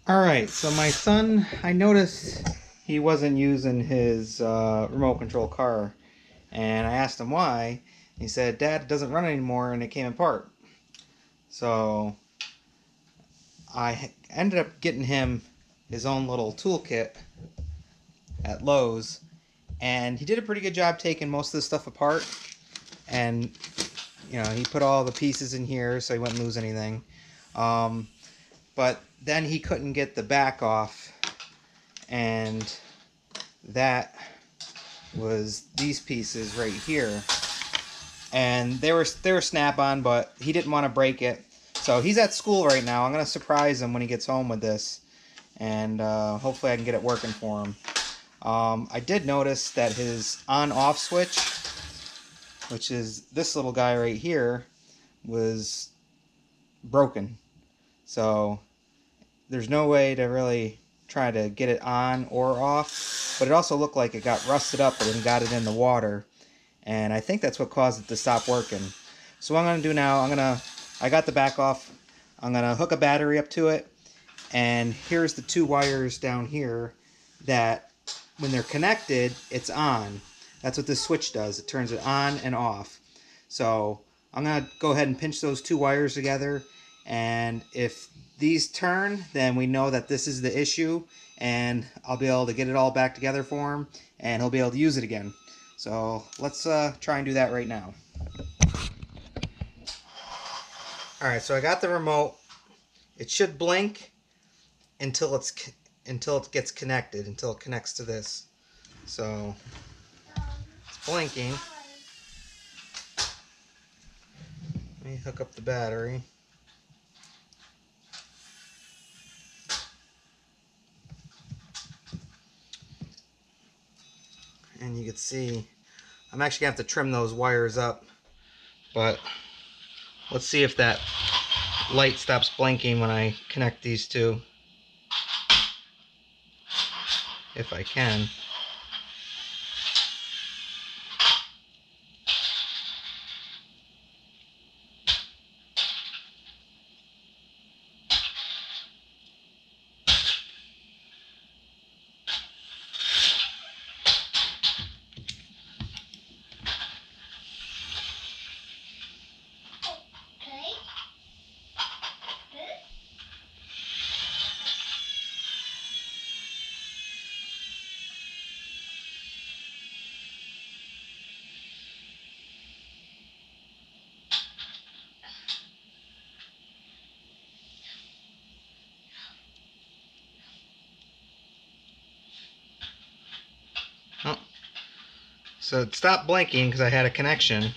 Alright, so my son, I noticed he wasn't using his remote control car, and I asked him why. He said, Dad, it doesn't run anymore, and it came apart. So I ended up getting him his own little toolkit at Lowe's, and he did a pretty good job taking most of the stuff apart. And, he put all the pieces in here so he wouldn't lose anything. Um, but then he couldn't get the back off, and that was these pieces right here, and they were snap-on, but he didn't want to break it. So he's at school right now. I'm gonna surprise him when he gets home with this, and hopefully I can get it working for him. I did notice that his on-off switch, which is this little guy right here, was broken. So there's no way to really try to get it on or off, but it also looked like it got rusted up and got it in the water, and I think that's what caused it to stop working. So what I'm going to do now, I got the back off, I'm going to hook a battery up to it, and here's the two wires down here that when they're connected, it's on. That's what this switch does, it turns it on and off. So I'm going to go ahead and pinch those two wires together, and if these turn, then we know that this is the issue, and I'll be able to get it all back together for him, and he'll be able to use it again. So let's try and do that right now. Alright, so I got the remote. It should blink until it gets connected, until it connects to this. So it's blinking. Let me hook up the battery. And you can see I'm actually gonna have to trim those wires up, but let's see if that light stops blinking when I connect these two, if I can. Oh, so it stopped blinking because I had a connection.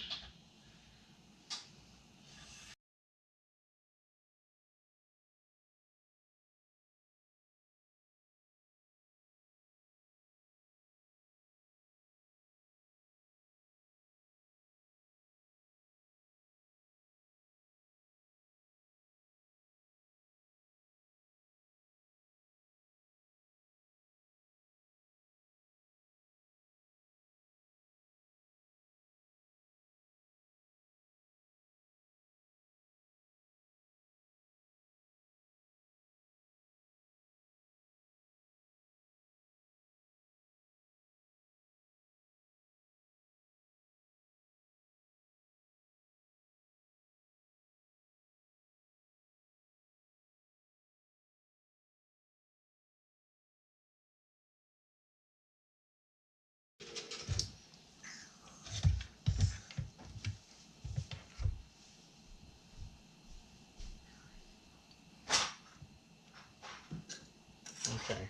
Okay.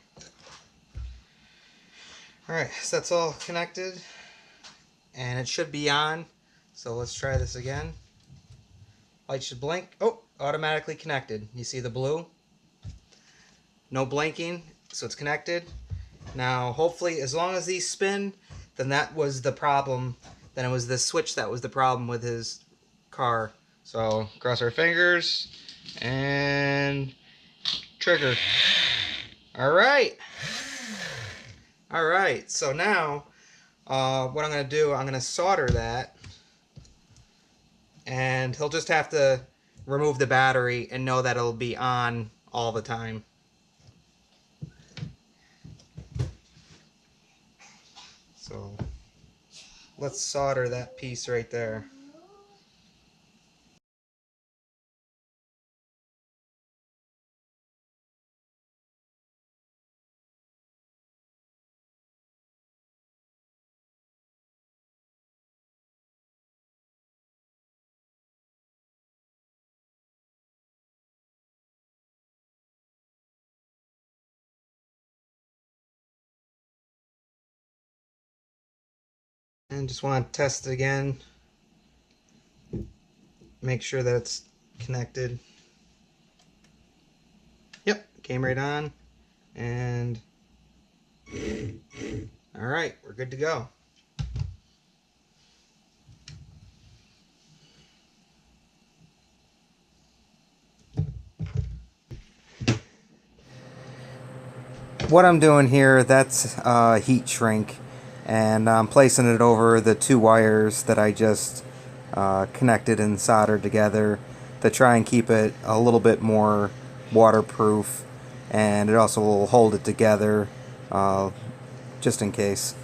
Alright, so that's all connected, and it should be on. So let's try this again. Light should blink. Oh, automatically connected. You see the blue? No blinking, so it's connected. Now, hopefully, as long as these spin, then that was the problem. Then it was the switch that was the problem with his car. So, cross our fingers, and trigger. Alright. Alright, so now, what I'm going to do, I'm going to solder that, and he'll just have to remove the battery and know that it'll be on all the time. So let's solder that piece right there. And just want to test it again. Make sure that it's connected. Yep, came right on. And all right, we're good to go. What I'm doing here, that's heat shrink, and I'm placing it over the two wires that I just connected and soldered together to try and keep it a little bit more waterproof, and it also will hold it together just in case.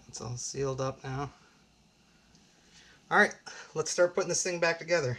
It's all sealed up now. Alright, let's start putting this thing back together.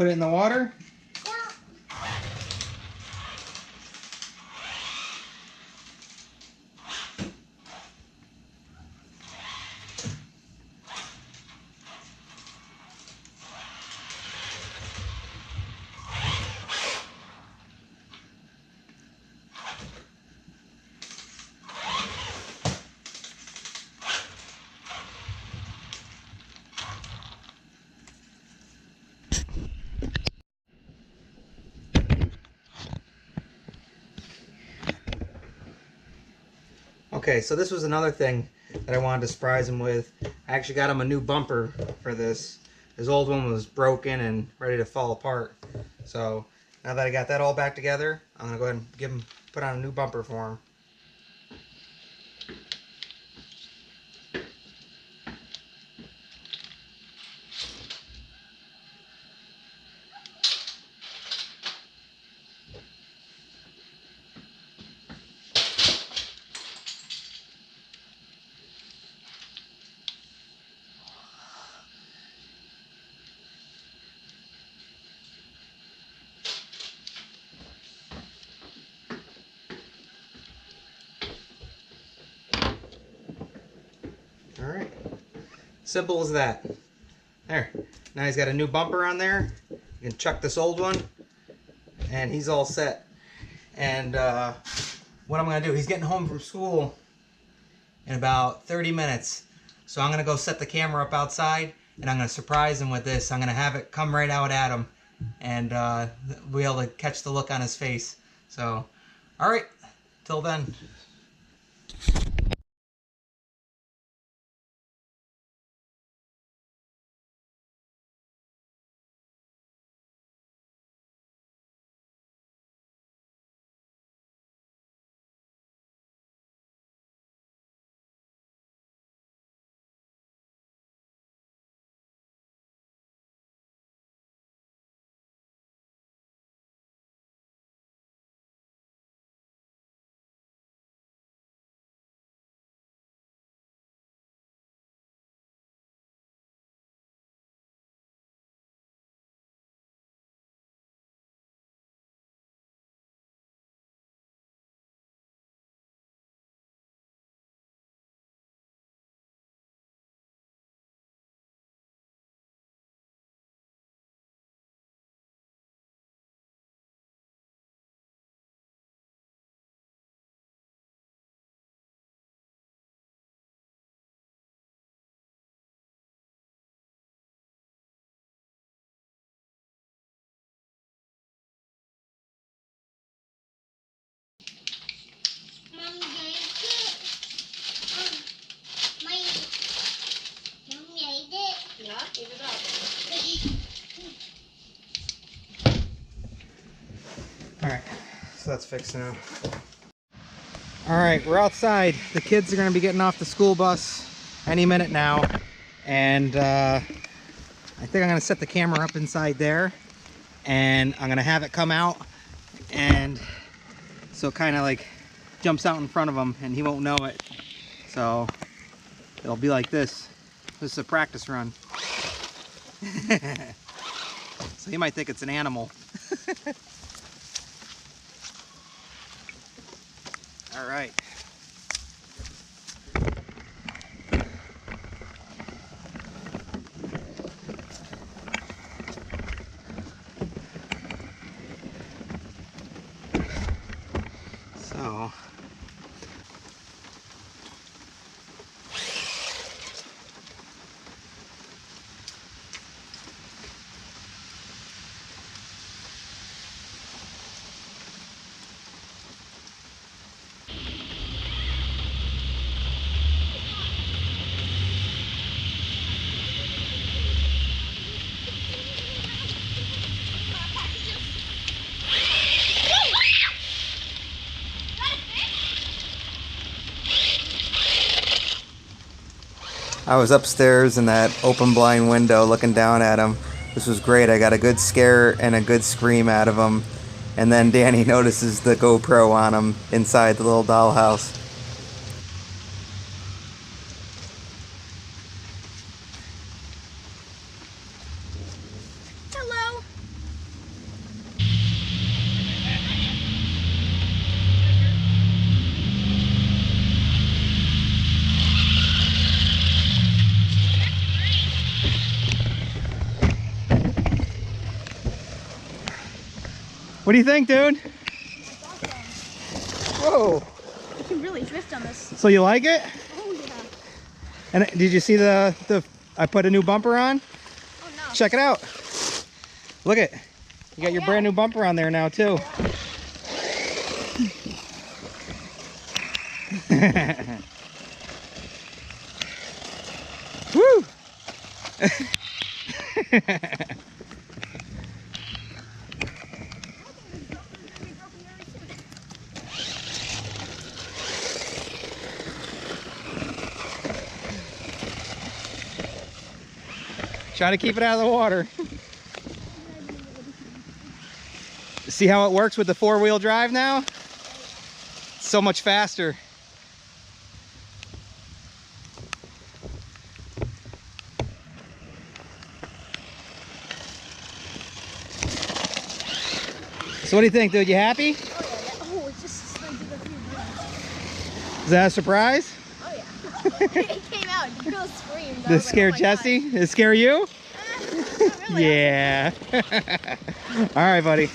Put it in the water. Okay, so this was another thing that I wanted to surprise him with. I actually got him a new bumper for this. His old one was broken and ready to fall apart. So now that I got that all back together, I'm gonna go ahead and put on a new bumper for him. Alright, simple as that. There, now he's got a new bumper on there. You can chuck this old one, and he's all set. And what I'm going to do, he's getting home from school in about 30 minutes. So I'm going to go set the camera up outside, and I'm going to surprise him with this. I'm going to have it come right out at him, and we'll be able to catch the look on his face. So, alright, till then. Alright, so that's fixed now. Alright, we're outside. The kids are going to be getting off the school bus any minute now. And I think I'm going to set the camera up inside there. And I'm going to have it come out. And so it kind of like jumps out in front of him and he won't know it. So it'll be like this. This is a practice run. So he might think it's an animal. All right. So I was upstairs in that open blind window looking down at him. This was great. I got a good scare and a good scream out of him. And then Danny notices the GoPro on him inside the little dollhouse. Hello. What do you think, dude? It's awesome. Whoa. You can really drift on this. So you like it? Oh yeah. And did you see the I put a new bumper on? Oh no. Check it out. Look it. You got your brand new bumper on there now too. Woo! Try to keep it out of the water. See how it works with the four-wheel drive now? It's so much faster. So what do you think, dude? You happy? Oh yeah. Oh, it just slid through the few rooms. Is that a surprise? Oh yeah. It came out. The girl screamed. This scared Jesse? Did it scare you? Not really. Yeah. All right, buddy.